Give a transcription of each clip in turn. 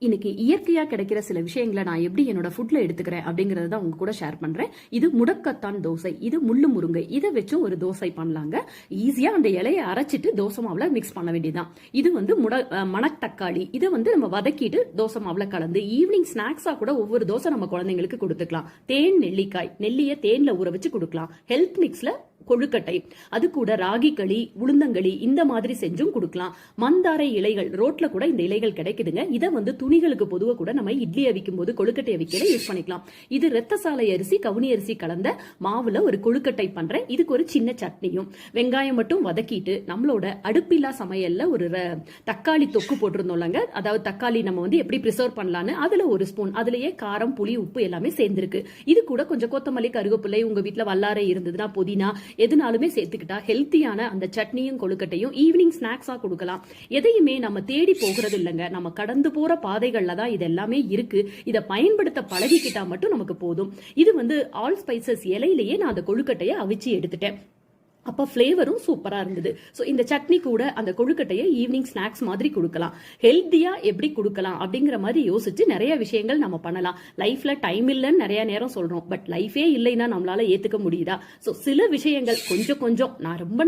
இன்னைக்கு இயற்கையா கிடைக்கிற சில விஷயங்களை நான் எப்படி என்னோட ஃபுட்ல எடுத்துக்கிறேன் அப்படிங்கறத தான் உங்க கூட ஷேர் பண்றேன். இது முடக்கத்தான் தோசை, இது முள்ளு முருங்கை, இதை வச்சும் ஒரு தோசை பண்ணலாங்க. ஈஸியா அந்த இலையை அரைச்சிட்டு தோசை மாவுல மிக்ஸ் பண்ண வேண்டியதுதான். இது வந்து மணத்தக்காளி, இதை வந்து நம்ம வதக்கிட்டு தோசை மாவுல கலந்து ஈவினிங் ஸ்நாக்ஸா கூட ஒவ்வொரு தோசை நம்ம குழந்தைங்களுக்கு கொடுத்துக்கலாம். தேன் நெல்லிக்காய், நெல்லியை தேன்ல ஊற வச்சு கொடுக்கலாம். ஹெல்த் மிக்ஸ்ல கொழுக்கட்டை, அது கூட ராகி களி, உளுந்தங்களி இந்த மாதிரி செஞ்சும் கொடுக்கலாம். மந்தாரை இலைகள், ரோட்ல கூட இந்த இலைகள் கிடைக்குதுங்க. இதை வந்து துணிகளுக்கு பொதுவாக கூட நம்ம இட்லி அவிக்கும் போது கொழுக்கட்டை அவிக்கிற யூஸ் பண்ணிக்கலாம். இது ரத்தசாலை அரிசி, கவுனி அரிசி கலந்த மாவுல ஒரு கொழுக்கட்டை பண்றேன். இதுக்கு ஒரு சின்ன சட்னியும், வெங்காயம் மட்டும் வதக்கிட்டு நம்மளோட அடுப்பில்லா சமையல்ல ஒரு தக்காளி தொக்கு போட்டிருந்தோம்லங்க. அதாவது தக்காளி நம்ம வந்து எப்படி ப்ரிசர்வ் பண்ணலான்னு அதுல ஒரு ஸ்பூன், அதுலயே காரம், புளி, உப்பு எல்லாமே சேர்ந்திருக்கு. இது கூட கொஞ்சம் கொத்தமல்லி, கருவேப்பிலை, உங்க வீட்டுல வல்லாரை இருந்ததுன்னா புதினா எதுனாலுமே சேர்த்துக்கிட்டா ஹெல்த்தியான அந்த சட்னியும் கொழுக்கட்டையும் ஈவினிங் ஸ்நாக்ஸா கொடுக்கலாம். எதையுமே நம்ம தேடி போகிறது இல்லைங்க, நம்ம கடந்து போற பாதைகள்ல தான் இது எல்லாமே இருக்கு. இதை பயன்படுத்த பழகிக்கிட்டா மட்டும் நமக்கு போதும். இது வந்து ஆல் ஸ்பைசஸ் இலையிலேயே நான் அந்த கொழுக்கட்டையை அவிச்சு எடுத்துட்டேன். அப்போ ஃப்ளேவரும் சூப்பராக இருந்தது. ஸோ இந்த சட்னி கூட அந்த கொழுக்கட்டையை ஈவினிங் ஸ்நாக்ஸ் மாதிரி கொடுக்கலாம். ஹெல்த்தியாக எப்படி கொடுக்கலாம் அப்படிங்கிற மாதிரி யோசிச்சு நிறைய விஷயங்கள் நம்ம பண்ணலாம். லைஃப்ல டைம் இல்லைன்னு நிறைய நேரம் சொல்றோம், பட் லைஃபே இல்லைன்னா நம்மளால ஏற்றுக்க முடியுதா? ஸோ சில விஷயங்கள் கொஞ்சம் கொஞ்சம்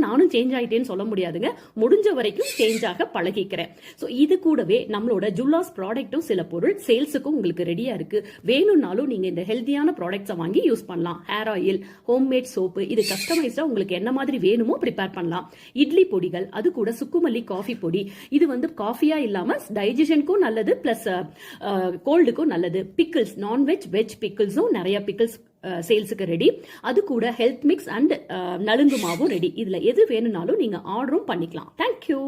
நானும் சேஞ்ச் ஆகிட்டேன்னு சொல்ல முடியாதுங்க, முடிஞ்ச வரைக்கும் சேஞ்ச் ஆக பழகிக்கிறேன். ஸோ இது கூடவே நம்மளோட ஜுல்லாஸ் ப்ராடக்ட்டும் சில பொருள் சேல்ஸுக்கும் உங்களுக்கு ரெடியா இருக்கு. வேணும்னாலும் நீங்க இந்த ஹெல்த்தியான ப்ராடக்ட்ஸை வாங்கி யூஸ் பண்ணலாம். ஹேர் ஆயில், ஹோம்மேட் சோப்பு, இது கஸ்டமைஸ்டா உங்களுக்கு என்ன மாதிரி வேணுமோ ப்ரிப்பேர் பண்ணலாம். இட்லி பொடிகள், அது கூட சுக்குமல்லி காஃபி பொடி, இது வந்து காஃபியா இல்லாம டைஜஷனுக்கும் நல்லது, பிளஸ் கோல்டுக்கும் நல்லது. பிக்கிள்ஸ், நான்வெஜ் வெஜ் பிக்கிள்ஸும் நிறைய பிக்கிள்ஸ் சேல்ஸுக்கு ரெடி. அது கூட ஹெல்த் மிக்ஸ் அண்ட் நலுங்கு மாவும் ரெடி. இதுல எது வேணும்னாலும் நீங்க ஆர்டரும் பண்ணிக்கலாம். தேங்க்யூ.